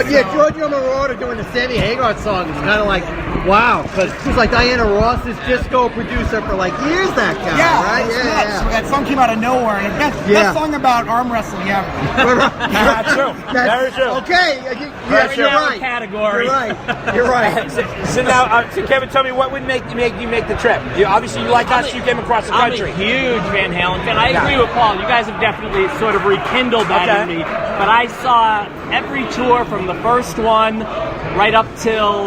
Yeah, Giorgio Moroder doing the Sammy Hagar song is kind of like, wow, because she's like Diana Ross's disco producer for like years, that guy, right? Yeah. So that song came out of nowhere, and best song about arm wrestling ever. That's true. Very true. Okay, you're right. Category. You're right. So now, so Kevin, tell me what would make you make the trip? Obviously, you like us. You came across the country. I'm a huge Van Halen fan. I agree with Paul. You guys have definitely sort of rekindled that in me. But I saw every tour from the first one right up till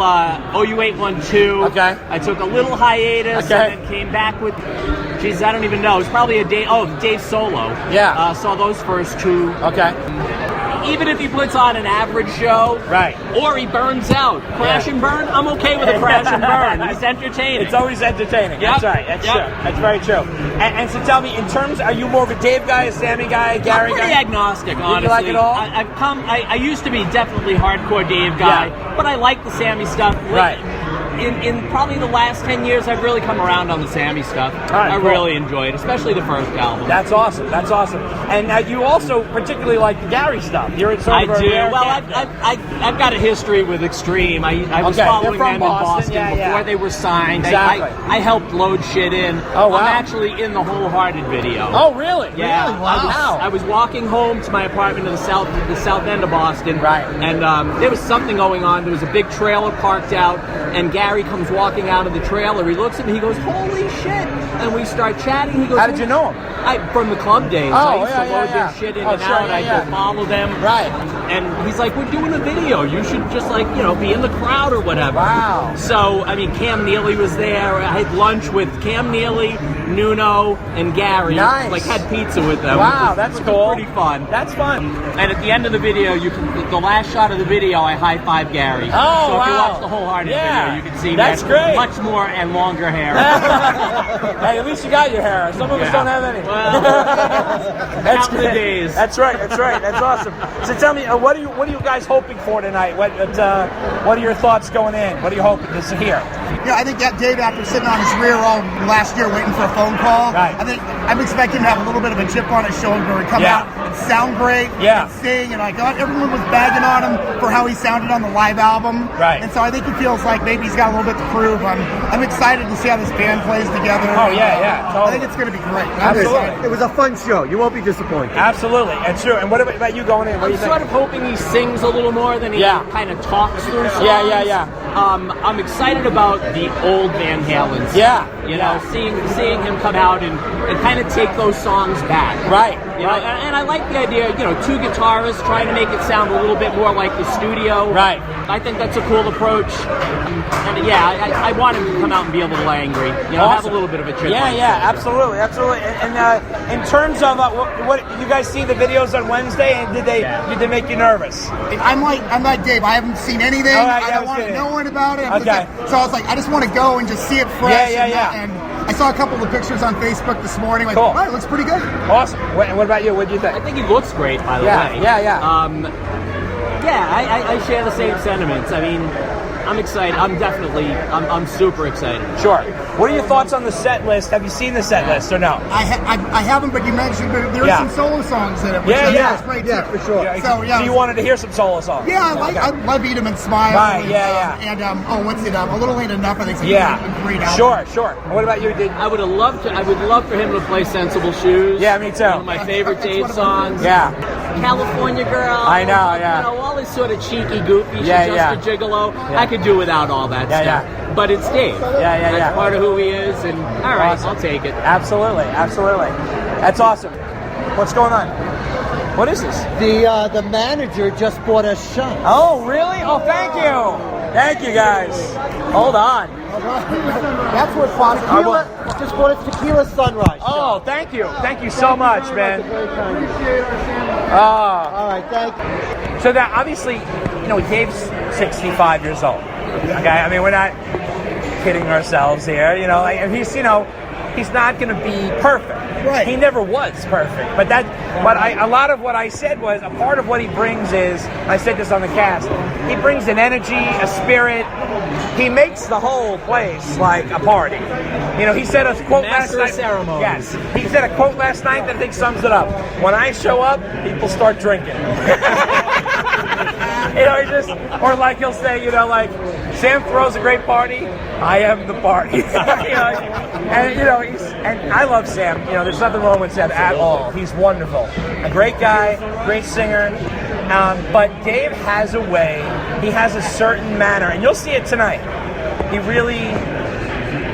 OU812. Okay. I took a little hiatus and then came back with, geez, I don't even know. It was probably a day. Oh, Dave Solo. Yeah. Saw those first two. Okay. Even if he puts on an average show, right, or he burns out, crash and burn, I'm okay with a crash and burn. He's entertaining. It's always entertaining. Yep. That's right. That's true. That's very true. And so tell me, in terms, are you more of a Dave guy, a Sammy guy, a Gary guy? I'm pretty agnostic, honestly. You like it all? I used to be definitely hardcore Dave guy, but I like the Sammy stuff. Right. In probably the last 10 years, I've really come around on the Sammy stuff. Right, cool. Really enjoyed, especially the first album. That's awesome. That's awesome. And you also particularly like the Gary stuff. You're in sort of I do. Well, I've got a history with Extreme. I was following them in Boston before they were signed. Exactly. I helped load shit in. Oh, wow. I'm actually in the Wholehearted video. Oh, really? Yeah. Really? Wow. I was walking home to my apartment in the south end of Boston. Right. And there was something going on. There was a big trailer parked out, and Gary comes walking out of the trailer. He looks at me. He goes, "Holy shit!" And we start chatting. He goes, "How did you know him?" From the club days. I used to load their shit in and out. I'd go follow them. Right. And he's like, "We're doing a video. You should just be in the crowd or whatever." Wow. So, I mean, Cam Neely was there. I had lunch with Cam Neely, Nuno, and Gary. Nice. Like, had pizza with them. Wow, that's cool. Pretty fun. That's fun. And at the end of the video, the last shot of the video, I high-five Gary. Oh, so if you watch the Wholehearted video, you can see that's great. Much more and longer hair. Hey, at least you got your hair. Some of us don't have any. Well, that's count the days. That's right. That's awesome. So tell me, what are you guys hoping for tonight? What are your thoughts going in? What are you hoping to hear? Yeah, I think that Dave, after sitting on his rear all last year waiting for a phone call, I'm expecting to have a little bit of a chip on his shoulder and come out and sound great and sing. And everyone was bagging on him for how he sounded on the live album. Right. And so I think he feels like maybe he's got a little bit to prove. I'm excited to see how this band plays together. Oh, yeah. Totally. I think it's going to be great. Absolutely. It was a fun show. You won't be disappointed. Absolutely. It's true. And what about you going in? What do you think? I'm sort of hoping he sings a little more than he kind of talks through songs. Yeah. I'm excited about the old Van Halens. Yeah. You know, seeing him come out and kind of take those songs back. Right. You know, and I like the idea, two guitarists trying to make it sound a little bit more like the studio. Right. I think that's a cool approach. And I want him to come out and be a little angry. Have a little bit of a chip. Yeah, absolutely. And in terms of what you guys see the videos on Wednesday, and did they make you nervous? I'm like Dave. I haven't seen anything. I don't want to know about it. Okay. So I was like, I just want to go and just see it fresh. Yeah. And I saw a couple of pictures on Facebook this morning. Like, cool. wow, it looks pretty good. Awesome. What about you? What do you think? I think he looks great, by the way. Yeah. I share the same sentiments. I mean, I'm excited. I'm super excited. Sure. What are your thoughts on the set list? Have you seen the set list or no? I haven't, but you mentioned there are some solo songs in it. Which is great too. For sure. So you wanted to hear some solo songs? Yeah, I love Eat 'Em and Smile. Right, And what's it? A Little Ain't Enough. I think it's a great album. Sure. And what about you? I would love for him to play Sensible Shoes. Yeah, me too. One of my favorite Dave songs. Yeah. California Girl. I know, yeah. All this sort of cheeky, goofy, she's Yeah, just a gigolo. I could do without all that stuff. Yeah. But it's Dave. Yeah. That's part of who he is, and all right, Awesome. I'll take it. Absolutely. That's awesome. What's going on? What is this? The manager just bought us shots. Oh, really? Oh, thank you. Thank you, guys. Hold on. That's what tequila. Just bought us Tequila Sunrise. Oh, thank you. Thank you so much, man. All right, thank you. So that obviously, Dave's 65 years old. Okay, I mean, we're not kidding ourselves here. He's not going to be perfect. Right. He never was perfect. But a lot of what I said was a part of what he brings is, I said this on the cast, he brings an energy, a spirit. He makes the whole place like a party. He said a quote last night. Ceremony. Yes. He said a quote last night that I think sums it up. When I show up, people start drinking. he just, or like he'll say, like, Sam throws a great party, I am the party. And I love Sam. There's nothing wrong with Sam at all. He's wonderful. A great guy, great singer. But Dave has a way, he has a certain manner, and you'll see it tonight. He really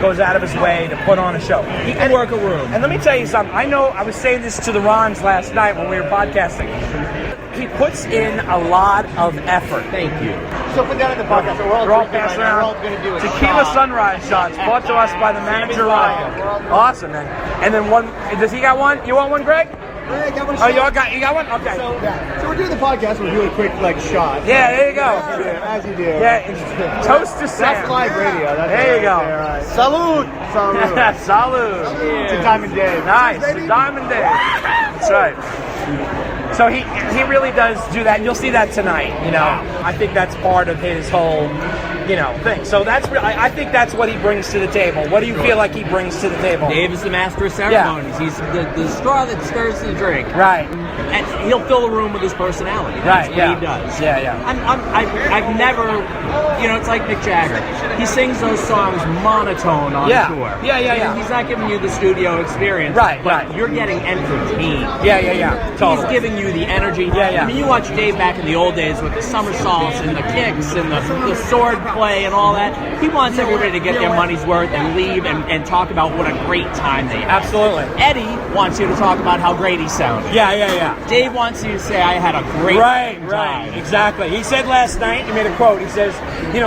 goes out of his way to put on a show. He can work a room. And let me tell you something. I was saying this to the Rons last night when we were podcasting. He puts in a lot of effort. Thank you. So put that in the podcast. We're all passing around. We're all going to do a Tequila shot. Sunrise shots brought to us by the manager Ryan. Awesome, man. And then one. Does he got one? You want one, Greg? I got one Oh, shot. you got one? Okay. So we're doing the podcast. We're doing a quick shot. Yeah, there you go. As you do. Yeah, toast to Sam. That's live radio. There you go. Salud. Salud. Salud. To Diamond Dave. Nice. Diamond Dave. That's right. So he really does do that, and you'll see that tonight. I think that's part of his whole thing. So I think that's what he brings to the table. What do you feel like he brings to the table? Dave is the master of ceremonies. Yeah. He's the straw that stirs the drink. Right. And he'll fill a room with his personality. That's what he does. Yeah. I've never, it's like Mick Jagger. He sings those songs monotone on tour. Yeah. He's not giving you the studio experience. Right. You're getting entertained. Yeah. Totally. He's giving you the energy. Yeah. I mean, you watch Dave back in the old days with the somersaults and the kicks and the sword play and all that. He wants everybody to get their money's worth and leave and talk about what a great time they had. Absolutely. Eddie wants you to talk about how great he sounded. Yeah. Dave wants you to say, I had a great time. Right, exactly. He said last night, he made a quote, he says,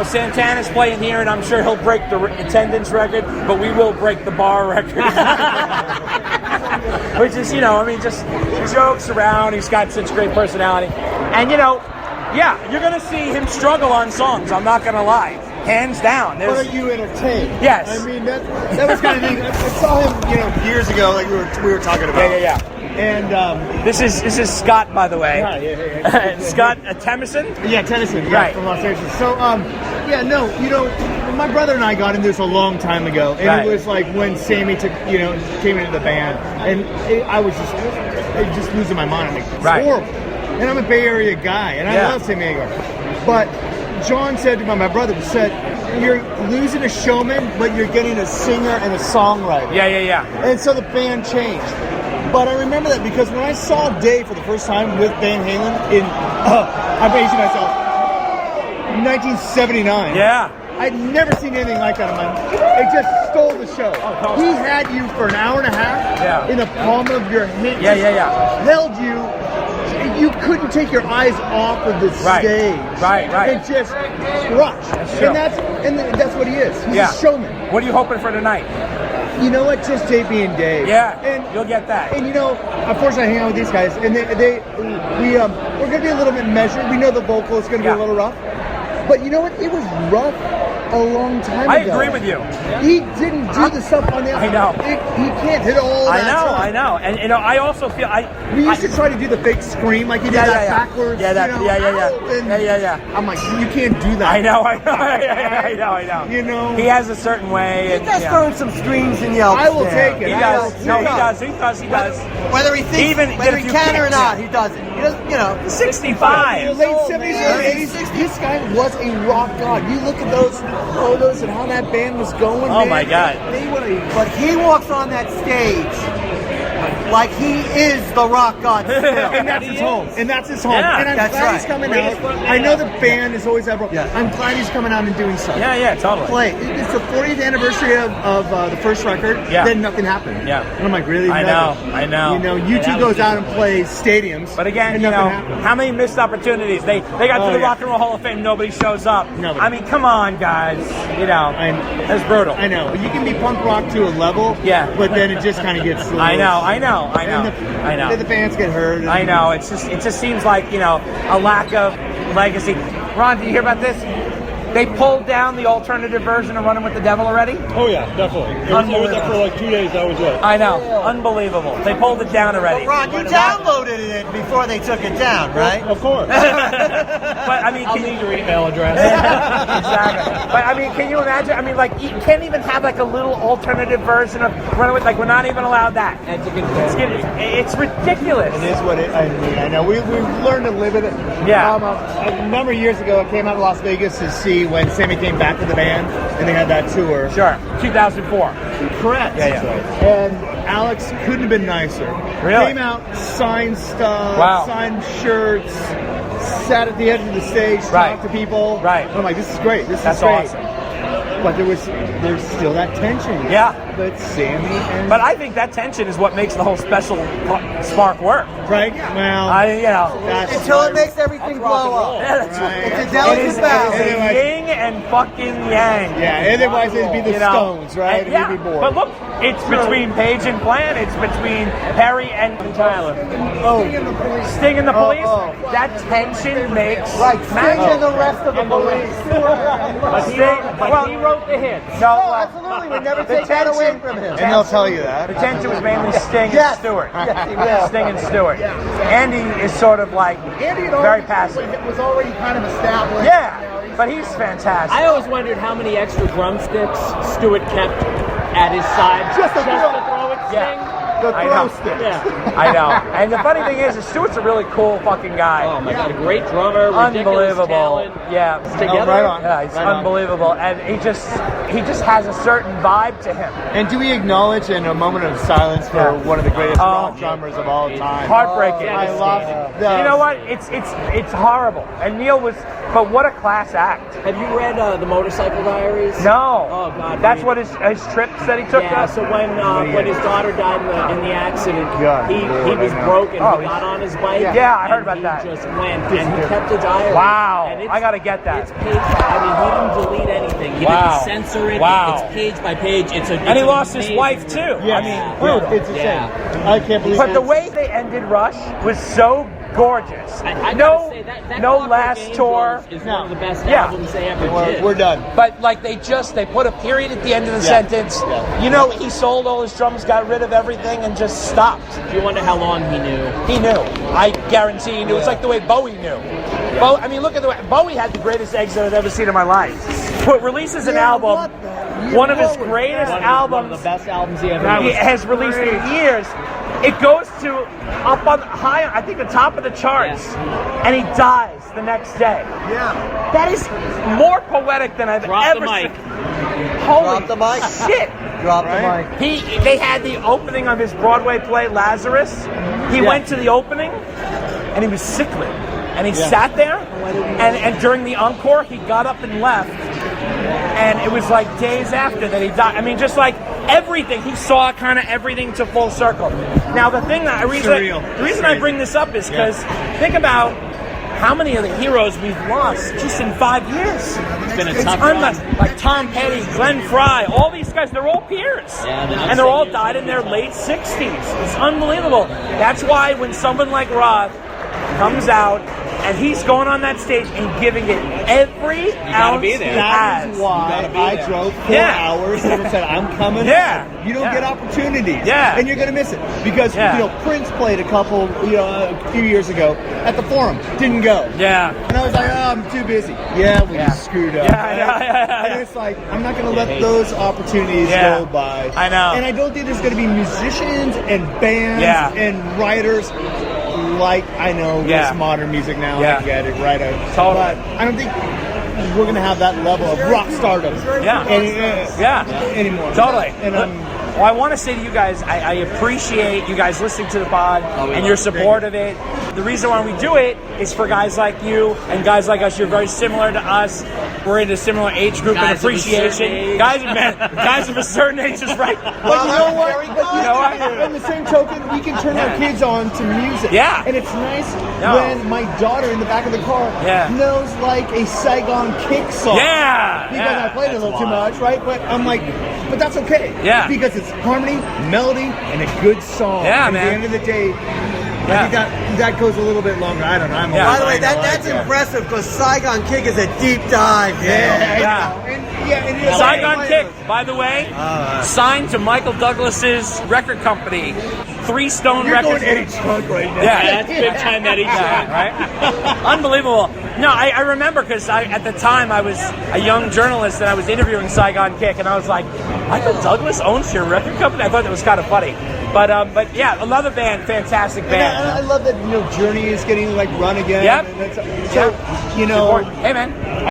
Santana's playing here and I'm sure he'll break the attendance record, but we will break the bar record. Which is, just jokes around. He's got such great personality. And, you're going to see him struggle on songs, I'm not going to lie. Hands down. But are you entertained? Yes. I mean, that was kind of thing. I saw him, years ago, like we were talking about. Yeah. And this is Scott, by the way. Yeah. Scott Tennyson? Yeah, Tennyson. Right. From Los Angeles. So, my brother and I got into this a long time ago, and it was like when Sammy came into the band, and I was just losing my mind. I'm like, it's horrible. And I'm a Bay Area guy, and I love Sammy Hagar. But John said to my brother, you're losing a showman, but you're getting a singer and a songwriter. Yeah. And so the band changed. But I remember that because when I saw Dave for the first time with Van Halen I'm aging myself, 1979. Yeah. I'd never seen anything like that in my life. It just stole the show. He had you for an hour and a half in the palm of your hand. Yeah. Held you. You couldn't take your eyes off of the stage. Right. It just crushed. And that's what he is. He's a showman. What are you hoping for tonight? You know what? Just Dave being Dave. Yeah, and you'll get that. And unfortunately, I hang out with these guys, and we're going to be a little bit measured. We know the vocal is going to be a little rough, but you know what? It was rough a long time ago. I agree with you. He didn't do the stuff on the outside. I know. He can't hit all that stuff. I know. And I also feel we used to try to do the fake scream like he did that backwards. Yeah. I'm like, you can't do that. I know. He has a certain way. He does throw some screams and yells. I will take it. He does. He does. Whether he thinks, whether he can or not, he does it. He doesn't, 65. In the late 70s, early 80s, this guy was a rock god. You look at those photos and how that band was going. Oh my God! But he walks on that stage like he is the rock god still. And that's his home. And that's his home. Yeah, and I'm glad he's coming out. I know the band is always ever. I'm glad he's coming out and doing something. Yeah, totally. Play. It's the 40th anniversary of the first record. Yeah. Then nothing happened. Yeah. And I'm like, really? I know. U2 goes out and plays stadiums. But again, how many missed opportunities? They got to the Rock and Roll Hall of Fame. Nobody shows up. Nobody. I mean, come on, guys. It's brutal. I know. But you can be punk rock to a level. Yeah. But then it just kind of gets. I know. And the fans get hurt. I know. It just seems like a lack of legacy. Ron, did you hear about this? They pulled down the alternative version of Running with the Devil already? Oh yeah, definitely. It was up for like 2 days. That was it. I know. Unbelievable. They pulled it down already. Ron, you downloaded it before they took it down, right? Of course. But I mean, I'll need your email address. Exactly. But I mean, can you imagine? I mean, like, you can't even have like a little alternative version of Running with. Like, we're not even allowed that. It's ridiculous. It is what I mean. I know we've learned to live with it. Yeah. A number of years ago, I came out of Las Vegas to see when Sammy came back to the band, and they had that tour. Sure. 2004. Correct. Yeah. And Alex couldn't have been nicer. Really? Came out, signed stuff, Wow. signed shirts, sat at the edge of the stage, Right. talked to people. Right. And I'm like, this is great. That's is great. awesome. But there's still that tension. Yeah. But Sammy and But I think that tension is what makes the whole special spark work. right? Well, that's Until it makes everything blow up. Yeah, that's right. It's a It is, delicate balance. it is a yin and fucking yang. Yeah, otherwise it'd be the You know? Stones, right? And, yeah, You'd be bored. but look, it's between Page and Plant. It's between Perry and Tyler. Sting and the Police. That tension makes magic. And the rest of the police. But he wrote the hits. No, Absolutely, we never the take that away tension- from him. and they'll tell you that. The tension was mainly Sting Yes. and Stewart. Yes, he will. Sting and Stewart. Andy is sort of like Andy had very already- passive. was already kind of established. Yeah, but he's fantastic. I always wondered how many extra drumsticks Stewart kept at his side Just to to throw at Yeah. Sting. The I throw know. stick. Yeah. I know. And the funny thing is Stewart's a really cool fucking guy. Oh my god, a great drummer, ridiculous Unbelievable. talent. Yeah. Together. right on. Yeah, he's Right on. unbelievable. And he just has a certain vibe to him. And do we acknowledge in a moment of silence for Yeah. one of the greatest Oh. rock drummers of all time? Heartbreaking. I love You know what? It's horrible. And Neil was, but what a class act. Have you read the Motorcycle Diaries? No. Oh god. That's read what his trips that he took. Yeah, so when his daughter died in the accident, God, he Lord, was I know. broken. Oh, he got on his bike. Yeah, I heard and about he that. Just went and he kept a diary. Wow, And it's- I gotta get that. It's page. I mean, he didn't delete anything. He Wow. didn't censor it. Wow. It's page by page. And he lost his wife too. Yeah. I mean, brutal. It's a shame. Yeah. I can't believe But the it. way they ended Rush was so gorgeous. I no, gotta say that no Clockwork last Angels tour. is one of the best Yeah. albums they ever did. We're done. But like they put a period at the end of the Yeah. sentence. Yeah. You know, he sold all his drums, got rid of everything, and just stopped. Do you wonder how long he knew? He knew. I guarantee he knew. It's like the way Bowie knew. I mean, look at the way Bowie had the greatest exit I've ever seen in my life. Releases an album, one of his greatest albums. One of the best albums he ever He has released in years. It goes to up on high, I think the top of the charts, and he dies the next day. Yeah. That is more poetic than I've Drop ever the mic. seen. Holy Drop the mic. shit! Drop the mic. They had the opening of his Broadway play Lazarus. He went to the opening, and he was sickly, and he sat there, and during the encore, he got up and left. And it was like days after that he died. I mean, just like everything, he saw kind of everything to full circle. Now, the reason I bring this up is because think about how many of the heroes we've lost just in 5 years. It's been a tough run. Like Tom Petty, Glenn Fry, all these guys, they're all peers. Yeah, the and they're all seniors died in their tough. late 60s. It's unbelievable. That's why when someone like Roth comes out and he's going on that stage and giving it every ounce be he there. That has. is why I drove 4 Yeah. hours and said, I'm coming. Yeah. You don't Yeah. get opportunities. Yeah. And you're going to miss it. Because, Yeah. Prince played a few years ago at the Forum. Didn't go. Yeah. And I was like, oh, I'm too busy. Yeah, we just screwed up. Yeah, yeah. And it's like, I'm not going to let those opportunities Yeah. go by. I know. And I don't think there's going to be musicians and bands Yeah. and writers like I know Yeah. this modern music now. Yeah. I get it, right? Totally. But I don't think we're going to have that level of rock stardom Yeah. anymore. Totally. And Well, I want to say to you guys, I appreciate you guys listening to the pod and your support of it. The reason why we do it is for guys like you and guys like us. You're very similar to us. We're in a similar age group and Guys of a certain appreciation. age. Guys of a certain age is right. But you know what? Very good. You know what? On the same token, we can turn our kids on to music. Yeah. And it's nice No. when my daughter in the back of the car Yeah. knows like a Saigon kick song. Yeah. Because yeah. I played it a little too much, right? But I'm like, but that's okay. Yeah. Because it's harmony, melody, and a good song. Yeah, and man. At the end of the day, I think that goes a little bit longer. I don't know. I'm By the way, that's impressive because Saigon Kick is a deep dive. Saigon Kick, by the way, signed to Michael Douglas's record company, 3 Stone You're Records. going Eddie Trunk right now. Yeah, That's big time Eddie Trunk. Right? Unbelievable. No, I remember because at the time I was a young journalist and I was interviewing Saigon Kick, and I was like, Michael Douglas owns your record company? I thought that was kind of funny. But yeah, another band, fantastic band. I love that Journey is getting like run again. Yep. And so hey man,